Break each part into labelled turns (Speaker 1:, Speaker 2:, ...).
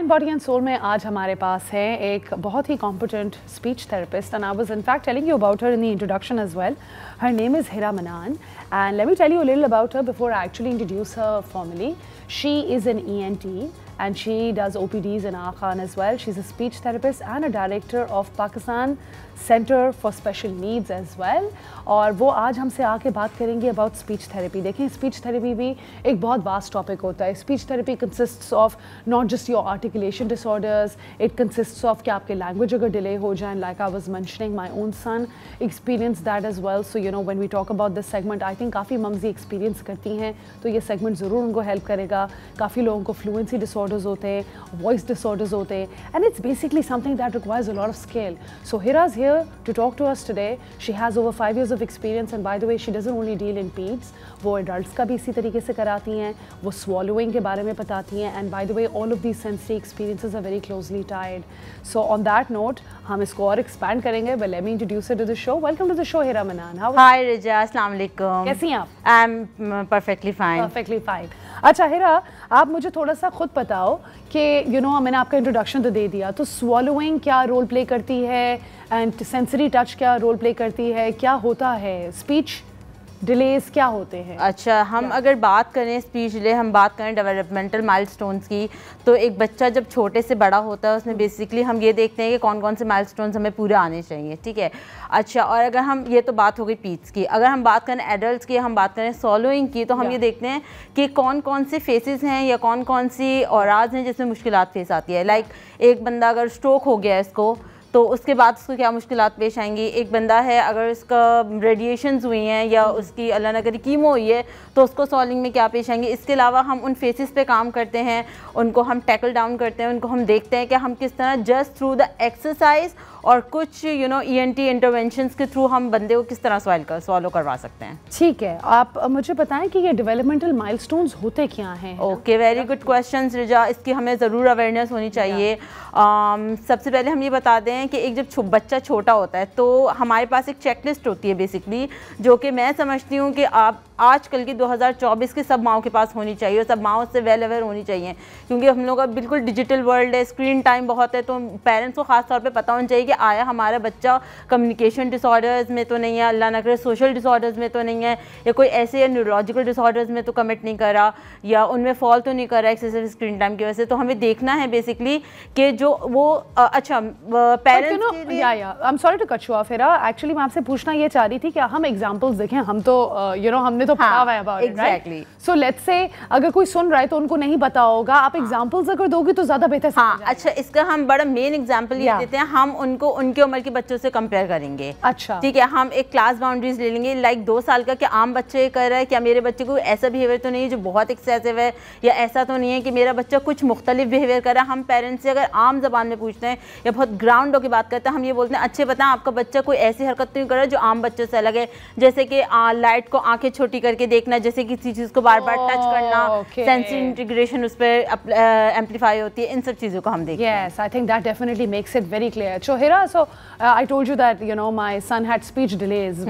Speaker 1: Mind body and soul में आज हमारे पास है एक बहुत ही competent speech therapist and I was in fact telling you about her in the introduction as well. Her name is Hira Manan, and let me tell you a little about her before I actually introduce her formally. She is an ENT and she does OPDs in Aga Khan as well. She's a speech therapist and a director of Pakistan Center for Special Needs as well. और वो आज हमसे आके बात करेंगे about speech therapy. देखें, speech therapy भी एक बहुत वास्ट टॉपिक होता है. Speech therapy consists of not just your articulation disorders, it consists of कि आपके लैंग्वेज अगर डिले हो जाए. Like I was mentioning my own son experience that as well. So you know when we talk about this segment I think काफ़ी mums ये experience करती हैं, तो ये सेगमेंट ज़रूर उनको हेल्प करेगा. काफ़ी लोगों को फ्लुएंसी डिसऑर्डर्स होते हैं, वॉइस डिसऑर्डर्स होते हैं, and it's basically something that requires a lot of skill. So Hira is here to talk to us today. She has over 5 years of experience and by the way she doesn't only deal in peds, वो adults का भी इसी तरीके से कराती हैं, वो swallowing के बारे में बताती हैं, and by the way all of these sensory experiences are very closely tied. So on that note हम इसको और expand करेंगे, but let me introduce her to the show. Welcome to the show Hira Manan. How
Speaker 2: Hi Rija, अस्सलाम वालेकुम.
Speaker 1: कैसी हैं आप?
Speaker 2: I'm perfectly fine.
Speaker 1: Perfectly fine. अच्छा हिरा, आप मुझे थोड़ा सा खुद बताओ कि यू नो मैंने आपका इंट्रोडक्शन तो दे दिया, तो swallowing क्या रोल प्ले करती है एंड सेंसरी टच क्या रोल प्ले करती है, क्या होता है, स्पीच डिलेज क्या होते हैं?
Speaker 2: अच्छा, हम अगर बात करें स्पीच डिले, हम बात करें डेवलपमेंटल माइलस्टोन्स की, तो एक बच्चा जब छोटे से बड़ा होता है उसमें बेसिकली हम ये देखते हैं कि कौन कौन से माइलस्टोन्स हमें पूरे आने चाहिए. ठीक है. अच्छा, और अगर हम ये तो बात हो गई पीट्स की, अगर हम बात करें एडल्ट्स की, हम बात करें सॉलोइंग की, तो हम ये देखते हैं कि कौन कौन से फेसेस हैं या कौन कौन सी औराज हैं जिसमें मुश्किलात फेस आती है. लाइक एक बंदा अगर स्ट्रोक हो गया है इसको, तो उसके बाद उसको क्या मुश्किलात पेश आएंगी. एक बंदा है अगर उसका रेडिएशंस हुई हैं या उसकी अल्लाह ना करे कीमो हुई है, तो उसको सॉल्विंग में क्या पेश आएंगे. इसके अलावा हम उन फेसेस पे काम करते हैं, उनको हम टैकल डाउन करते हैं, उनको हम देखते हैं कि हम किस तरह जस्ट थ्रू द एक्सरसाइज और कुछ यू नो ENT इंटरवेंशंस के थ्रू हम बंदे को किस तरह सॉल्व करवा सकते हैं.
Speaker 1: ठीक है, आप मुझे बताएं कि ये डेवलपमेंटल माइलस्टोन्स होते क्या हैं?
Speaker 2: ओके, वेरी गुड क्वेश्चन रिजा. इसकी हमें ज़रूर अवेयरनेस होनी चाहिए. सबसे पहले हम ये बता दें कि एक जब बच्चा छोटा होता है तो हमारे पास एक चेकलिस्ट होती है बेसिकली, जो कि मैं समझती हूँ कि आप आजकल की 2024 की सब माओं के पास होनी चाहिए और सब माओं से वेल अवेयर होनी चाहिए, क्योंकि हम लोग का बिल्कुल डिजिटल वर्ल्ड है, स्क्रीन टाइम बहुत है. तो पेरेंट्स को ख़ास तौर पे पता होना चाहिए कि आया हमारा बच्चा कम्युनिकेशन डिसऑर्डर्स में तो नहीं है, अल्लाह ना करे सोशल डिसऑर्डर्स में तो नहीं है, या कोई ऐसे न्यूरोलॉजिकल डिसऑर्डर्स में तो कमिट नहीं करा, या उनमें फॉल तो नहीं कर रहा एक्सेसिव स्क्रीन टाइम की वजह से. तो हमें देखना है बेसिकली कि जो वो अच्छा parents
Speaker 1: I am sorry to cut you off Hira. Actually मैं आपसे पूछना ये चाह रही थी कि हम एग्जांपल्स देखें. हम तो यू नो हमने तो पता हुआ है about it, right? So let's say अगर कोई सुन रहा है तो उनको नहीं पता होगा, आप एग्जांपल्स अगर दोगी तो ज्यादा बेहतर.
Speaker 2: हाँ, अच्छा, इसका हम बड़ा मेन एग्जांपल ये देते हैं, हम उनको उनके उम्र के बच्चों से कंपेयर करेंगे.
Speaker 1: अच्छा,
Speaker 2: ठीक है. हम एक क्लास बाउंड्रीज ले लेंगे, लाइक 2 साल का क्या आम बच्चे कर रहा है, क्या मेरे बच्चे को ऐसा बिहेवियर तो नहीं है जो बहुत एक्सेसिव है, या ऐसा तो नहीं है कि मेरा बच्चा कुछ मुख्तलिफ बिहेवियर कर रहा है. हम पेरेंट्स से अगर आम जबान में पूछते हैं या बहुत ग्राउंड होकर बात करते हैं, हम ये बोलते हैं अच्छे बताएं आपका बच्चा कोई ऐसी हरकत तो नहीं कर रहा जो आम बच्चों से अलग है, जैसे कि लाइट को आंखें छोटी करके देखना, जैसे किसी चीज़ को बार बार टच करना, सेंसरी इंटीग्रेशन उस पर एम्पलीफाई होती है, इन सब चीज़ों को हम देखते हैं.
Speaker 1: Yes, I think that definitely makes it very clear. So Hira, I told you that you know my son had speech delays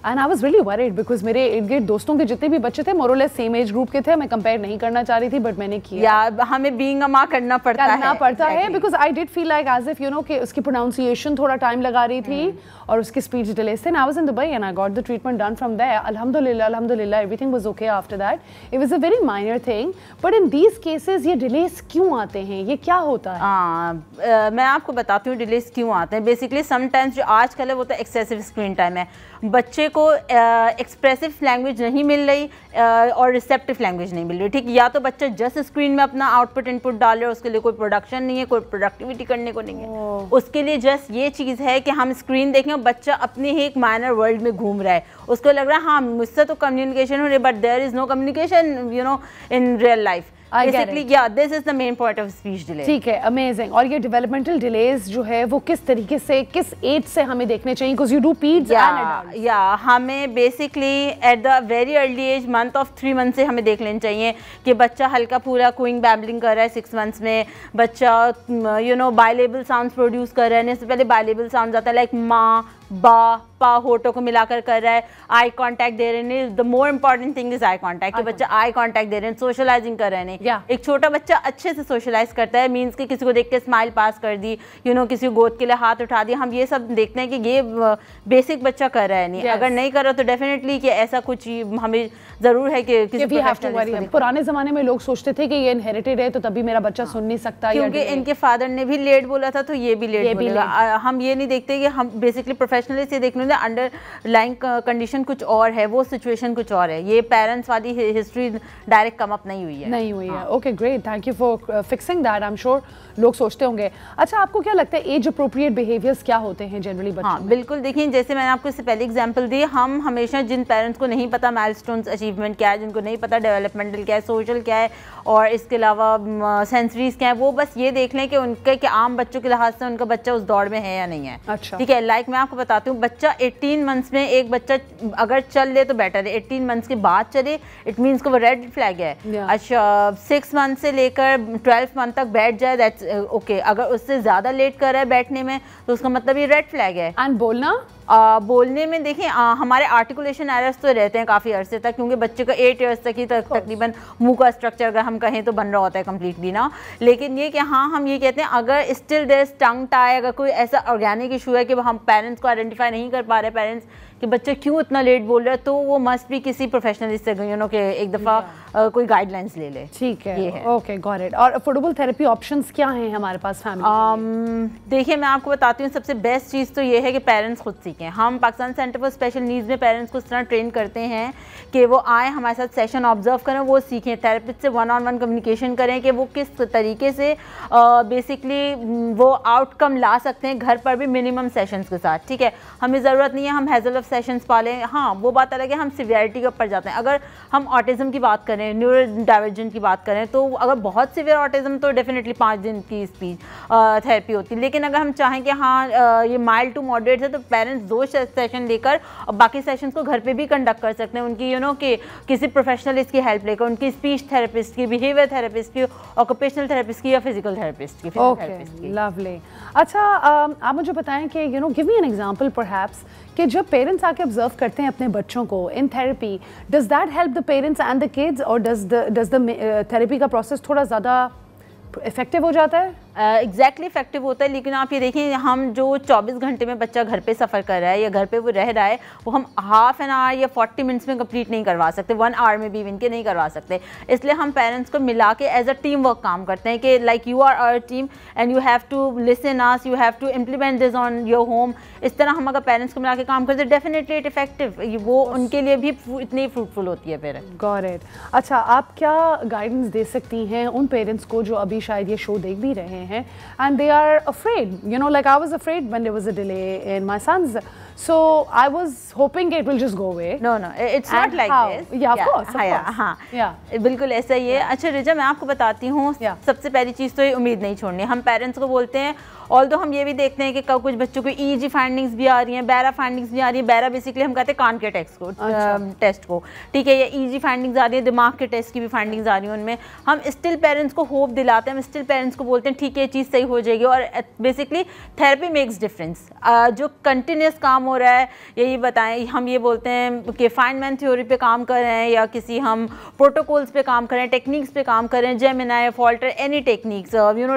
Speaker 1: and I was really worried because मेरे इर्द-गिर्द दोस्तों के जितने भी बच्चे थे more or less same age group के थे. मैं कंपेयर नहीं करना चाह रही थी but मैंने किया.
Speaker 2: या हमें being a माँ करना पड़ता है
Speaker 1: because I did feel like as if you know कि उसकी pronunciation थोड़ा टाइम लगा रही थी और उसकी speech delays थे. And I was in Dubai and I got the treatment done from there. Alhamdulillah, everything was okay after that. It was a very minor thing. But in these cases ये delays क्यों आते हैं? ये क्या होता है?
Speaker 2: मैं आपको बताती हूँ डिलेस क्यों आते हैं. बेसिकली समटाइम्स जो आजकल है वो तो एक्सेसिव स्क्रीन टाइम है. बच्चे को एक्सप्रेसिव लैंग्वेज नहीं मिल रही और रिसेप्टिव लैंग्वेज नहीं मिल रही. ठीक, या तो बच्चा जस्ट स्क्रीन में अपना आउटपुट इनपुट डाल रहा है, उसके लिए कोई प्रोडक्शन नहीं है, कोई प्रोडक्टिविटी करने को नहीं है. उसके लिए जस्ट ये चीज़ है कि हम स्क्रीन देखें और बच्चा अपने ही एक माइनर वर्ल्ड में घूम रहा है. उसको लग रहा है हाँ मुझसे तो कम्युनिकेशन हो रही है, but there is no communication you know in real life. Basically, yeah, this is the main point of speech delay.
Speaker 1: ठीक है, amazing. और ये developmental delays जो है वो किस तरीके से, किस एज से हमें देखने चाहिए? Because you do peds and adults.
Speaker 2: Yeah, हमें basically at the very early age, month of 3 months से हमें देख लेना चाहिए कि बच्चा हल्का पूरा cooing babbling कर रहा है 6 months में, बच्चा you know bilabial sounds produce कर रहा है. इससे पहले bilabial sounds आता है like माँ, बा, पा, होठों को मिलाकर कर रहा है, आई कांटेक्ट दे रहे हैं. The more important thing is eye contact. बच्चा आई कांटेक्ट दे रहे हैं, सोशलाइजिंग कर रहे हैं. नहीं। एक छोटा बच्चा अच्छे से सोशलाइज करता है, मीन्स कि किसी को देख के स्माइल पास कर दी, किसी को गोद के लिए हाथ उठा दिया, हम ये सब देखते हैं कि ये बेसिक बच्चा कर रहा है नहीं। अगर नहीं कर रहा तो डेफिनेटली कि ऐसा कुछ हमें जरूर है कि किसी
Speaker 1: पुराने जमाने में लोग सोचते थे कि ये इनहेरिटेड है तो तभी मेरा बच्चा सुन नहीं सकता,
Speaker 2: क्योंकि इनके फादर ने भी लेट बोला था तो ये भी लेट बोलेगा। हम ये नहीं देखते कि हम बेसिकली प्रोफेशनली से देखने अंडरलाइंग कंडीशन कुछ और है, वो सिचुएशन कुछ और है। ये पेरेंट्स वाली हिस्ट्री डायरेक्ट कम अप नहीं हुई है।
Speaker 1: Okay great, thank you for fixing that. I am sure लोग सोचते होंगे। अच्छा, आपको क्या लगता है एज अप्रोप्रिएट बिहेवियर्स क्या होते हैं जनरली बच्चों?
Speaker 2: हाँ बिल्कुल, देखिए जैसे मैंने आपको इससे पहले एग्जांपल दी, हम हमेशा जिन पेरेंट्स को नहीं पता माइलस्टोन्स अचीवमेंट क्या है, जिनको नहीं पता डेवलपमेंटल क्या है, सोशल क्या है और इसके अलावा सेंसरीज क्या है, वो बस ये देख लें कि उनके कि आम बच्चों के लिहाज से उनका बच्चा उस दौड़ में है या नहीं है।
Speaker 1: अच्छा,
Speaker 2: ठीक है। लाइक मैं आपको बताती हूँ, बच्चा 18 मंथ्स में एक बच्चा अगर चल ले तो बेटर है, 18 मंथ्स के बाद चले इट मीन्स को वो रेड फ्लैग है। अच्छा, 6 मंथ से लेकर 12 मंथ तक बैठ जाए दैट्स ओके। अगर उससे ज़्यादा लेट कर रहा है बैठने में तो उसका मतलब ये रेड फ्लैग है।
Speaker 1: एंड
Speaker 2: बोलने में देखिए हमारे आर्टिकुलेशन एरर्स तो रहते हैं काफ़ी अरसे तक, क्योंकि बच्चे का 8 ईयर्स तक ही तकरीबन मुंह का स्ट्रक्चर अगर हम कहें तो बन रहा होता है कम्प्लीटली ना। लेकिन ये कि हाँ हम ये कहते हैं अगर still there is tongue tie, अगर कोई ऐसा ऑर्गेनिक इशू है कि हम पेरेंट्स को आइडेंटिफाई नहीं कर पा रहे पेरेंट्स कि बच्चे क्यों इतना लेट बोल रहे हैं, तो वो मस्ट भी किसी प्रोफेशनलिस्ट से कि एक दफ़ा कोई गाइडलाइंस ले ले।
Speaker 1: ठीक है, ओके गॉट इट। और अफोर्डेबल थेरेपी ऑप्शंस क्या हैं हमारे पास फैमिली?
Speaker 2: देखिए मैं आपको बताती हूँ, सबसे बेस्ट चीज़ तो ये है कि पेरेंट्स खुद सीखें। हम Pakistan centre for special needs में पेरेंट्स को इस तरह ट्रेन करते हैं कि वो आए हमारे साथ सेशन ऑब्जर्व करें, वो सीखें, थेरेपिस्ट से 1-on-1 कम्युनिकेशन करें कि वो किस तरीके से बेसिकली वो आउटकम ला सकते हैं घर पर भी मिनिमम सेशंस के साथ। ठीक है, हमें ज़रूरत नहीं है हम हैजल सेशंस पालें। हाँ वो बात अलग है, हम सिवियरिटी के ऊपर जाते हैं। अगर हम ऑटिज्म की बात करें, न्यूरो डाइवर्जेंट की बात करें, तो अगर बहुत सिवियर ऑटिज्म तो डेफिनेटली 5 दिन की स्पीच थेरेपी होती है। लेकिन अगर हम चाहें कि हाँ ये माइल्ड टू मॉडरेट है तो पेरेंट्स 2 सेशन लेकर और बाकी सेशंस को घर पे भी कंडक्ट कर सकते हैं, उनकी कि किसी प्रोफेशनलिस्ट की हेल्प लेकर, उनकी स्पीच थेरेपिस्ट की, बिहेवियर थेरेपिस्ट की, ऑक्यूपेशनल थेरेपिस्ट की या फिजिकल थेरेपिस्ट की।
Speaker 1: Okay lovely. अच्छा आप मुझे बताएं कि give me an example perhaps कि जब पेरेंट्स आके ऑब्जर्व करते हैं अपने बच्चों को in therapy, does that help the parents and the kids और डज द थेरेपी का प्रोसेस थोड़ा ज़्यादा इफेक्टिव हो जाता है?
Speaker 2: एग्जैक्टली इफेक्टिव होता है। लेकिन आप ये देखें हम जो 24 घंटे में बच्चा घर पे सफ़र कर रहा है या घर पे वो रह रहा है, वो हम हाफ एन आवर या 40 मिनट्स में कंप्लीट नहीं करवा सकते, 1 आवर में भी इवन के नहीं करवा सकते। इसलिए हम पेरेंट्स को मिला के एज अ टीम वर्क काम करते हैं कि like you are our team and you have to listen us, you have to implement this on your home. इस तरह हम अगर पेरेंट्स को मिला के काम करते हैं डेफिनेटली इट इफेक्टिव, वो उनके लिए भी इतनी फ्रूटफुल होती है फिर।
Speaker 1: Got it. अच्छा, आप क्या गाइडेंस दे सकती हैं उन पेरेंट्स को जो अभी शायद ये शो देख भी रहे हैं and they are afraid, like I was afraid when there was a delay in my son's, so I was hoping it will just go away.
Speaker 2: No, it's not like this.
Speaker 1: Yeah, of course.
Speaker 2: हाँ बिल्कुल ऐसा ही है। अच्छा रिजा, मैं आपको बताती हूँ, सबसे पहली चीज़ तो ये उम्मीद नहीं छोड़नी। हम पेरेंट्स को बोलते हैं, ऑल्दो हम ये भी देखते हैं कि कुछ बच्चों को ईजी फाइंडिंग्स भी आ रही हैं, बैरा फाइंडिंग्स भी आ रही है। बैरा बेसिकली हम कहते हैं कान के टेस्ट को, ठीक है, या ईजी फाइंडिंग्स आ रही है, दिमाग के टेस्ट की भी फाइंडिंग्स आ रही हैं। उनमें हम स्टिल पेरेंट्स को होप दिलाते हैं, हम स्टिल पेरेंट्स को बोलते हैं ठीक है ये चीज़ सही हो जाएगी। और बेसिकली थेरेपी मेक्स डिफरेंस। जो कंटिन्यूस काम हो रहा है, यही बताएं, हम ये बोलते हैं कि फाइनमैन थ्योरी पे काम कर रहे हैं या किसी हम प्रोटोकॉल्स पे काम करें, टेक्निक्स पे काम करें, Gemini, falter, any techniques,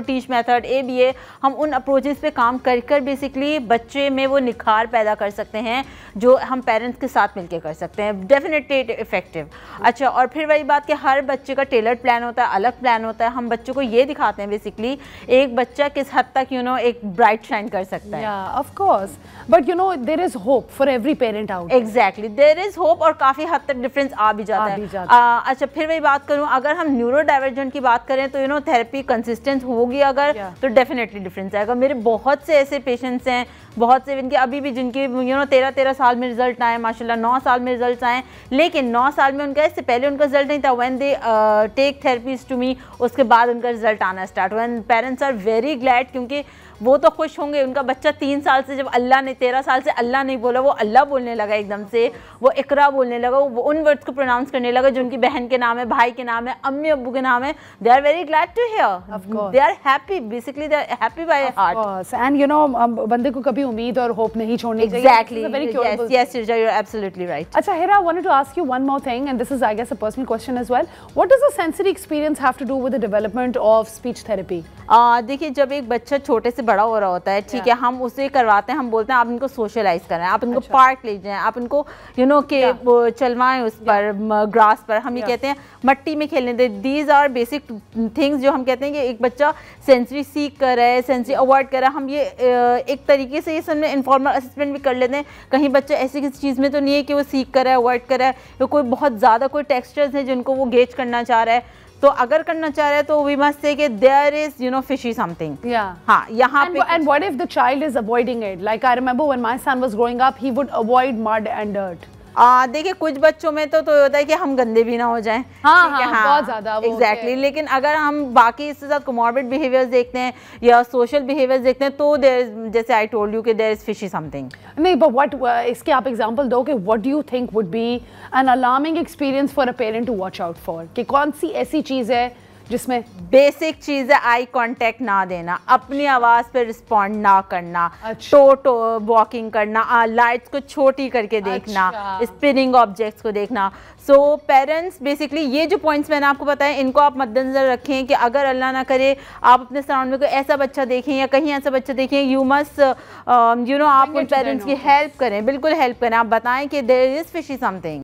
Speaker 2: teach method, ABA, हम उन अप्रोचेस पे काम कर बेसिकली बच्चे में वो निखार पैदा कर सकते हैं जो हम पेरेंट्स के साथ मिलकर कर सकते हैं। Definitely effective. अच्छा, और फिर वही बात कि हर बच्चे का टेलर्ड प्लान होता है, अलग प्लान होता है। हम बच्चों को ये दिखाते हैं बेसिकली एक बच्चा किस हद तक एक ब्राइट शाइन कर सकता है।
Speaker 1: Of course, but there is hope for every parent out.
Speaker 2: Exactly, there is hope और काफ़ी हद तक डिफरेंस आ भी जाता है। अच्छा, फिर वही बात करूँ, अगर हम न्यूरो डाइवर्जेंट की बात करें तो थेरेपी कंसिस्टेंट होगी अगर, तो डेफिनेटली डिफरेंस आएगा। मेरे बहुत से ऐसे पेशेंट्स हैं, बहुत से इनके अभी भी जिनके 13 साल में रिजल्ट आए, माशाल्लाह 9 साल में रिजल्ट आए, लेकिन 9 साल में उनका, इससे पहले उनका रिजल्ट नहीं था। When they take therapies to me, उसके बाद उनका रिजल्ट आना स्टार्ट हुआ। पेरेंट्स आर वेरी ग्लैड, क्योंकि वो तो खुश होंगे, उनका बच्चा 3 साल से, जब अल्लाह ने 13 साल से अल्लाह नहीं बोला, वो अल्लाह बोलने लगा एकदम से, वो इकरा बोलने लगा, वो उन वर्ड्स को प्रोनाउंस करने लगा जो उनकी बहन के नाम है, भाई के नाम है, अम्मी अब्बू के नाम है, they are very glad to hear, they are happy, basically they are happy by heart.
Speaker 1: And you know बंदे को कभी उम्मीद और होप नहीं छोड़नी चाहिए।
Speaker 2: Exactly, yes, you are absolutely right.
Speaker 1: अच्छा Hira, I wanted to ask you one more thing, and this is I guess a personal question as well. What does the sensory experience have to do with the development of speech therapy?
Speaker 2: देखिए, जब एक बच्चा छोटे से बड़ा हो रहा होता है, ठीक है, हम उसे करवाते हैं, हम बोलते हैं आप इनको सोशलाइज करें, आप इनको पार्क ले जाएं, आप इनको यू नो के चलवाएं उस पर ग्रास पर, हम ये कहते हैं मट्टी में खेलने दें। दीज आर बेसिक थिंग्स जो हम कहते हैं कि एक बच्चा सेंसरी सीख कर रहा है, सेंसरी अवॉइड कर रहा है, हम ये एक तरीके से ये सब में इनफॉर्मल असेसमेंट भी कर लेते हैं, कहीं बच्चा ऐसी किसी चीज़ में तो नहीं है कि वो सीख कर रहा है, अवॉइड कर रहा है, या कोई बहुत ज़्यादा कोई टेक्सचर्स हैं जिनको वो गेज करना चाह रहा है, तो अगर करना चाह रहा है तो वी मस्ट से कि there is you know fishy something. हाँ, यहाँ पे
Speaker 1: and what if the child is avoiding it, like I remember when my son was growing up he would avoid mud and dirt.
Speaker 2: देखिए, कुछ बच्चों में तो होता है कि हम गंदे भी ना हो जाएं,
Speaker 1: बहुत ज्यादा
Speaker 2: एग्जैक्टली, लेकिन अगर हम बाकी इसके साथ कोमॉर्बिड बिहेवियर्स देखते हैं या सोशल बिहेवियर्स देखते हैं तो देयर, जैसे आई टोल्ड यू कि देयर इज फिशी समथिंग।
Speaker 1: नहीं, बट व्हाट, इसके आप एग्जांपल दो कि what do you think would be an alarming experience for a parent to watch out for, कि कौन सी ऐसी चीज है जिसमें
Speaker 2: बेसिक चीज़ है आई कांटेक्ट ना देना, अपनी आवाज़ पे रिस्पॉन्ड ना करना, टो वॉकिंग करना, लाइट्स को छोटी करके देखना, स्पिनिंग ऑब्जेक्ट्स को देखना। सो पेरेंट्स बेसिकली ये जो पॉइंट्स मैंने आपको बताए इनको आप मद्देनजर रखें कि अगर अल्लाह ना करे आप अपने सराउंड में कोई ऐसा बच्चा देखें या कहीं ऐसा बच्चा देखें, यू मस्ट यू नो आप उन पेरेंट्स की हेल्प करें, बिल्कुल हेल्प करें, आप बताएं कि देयर इज़ फिशी समथिंग।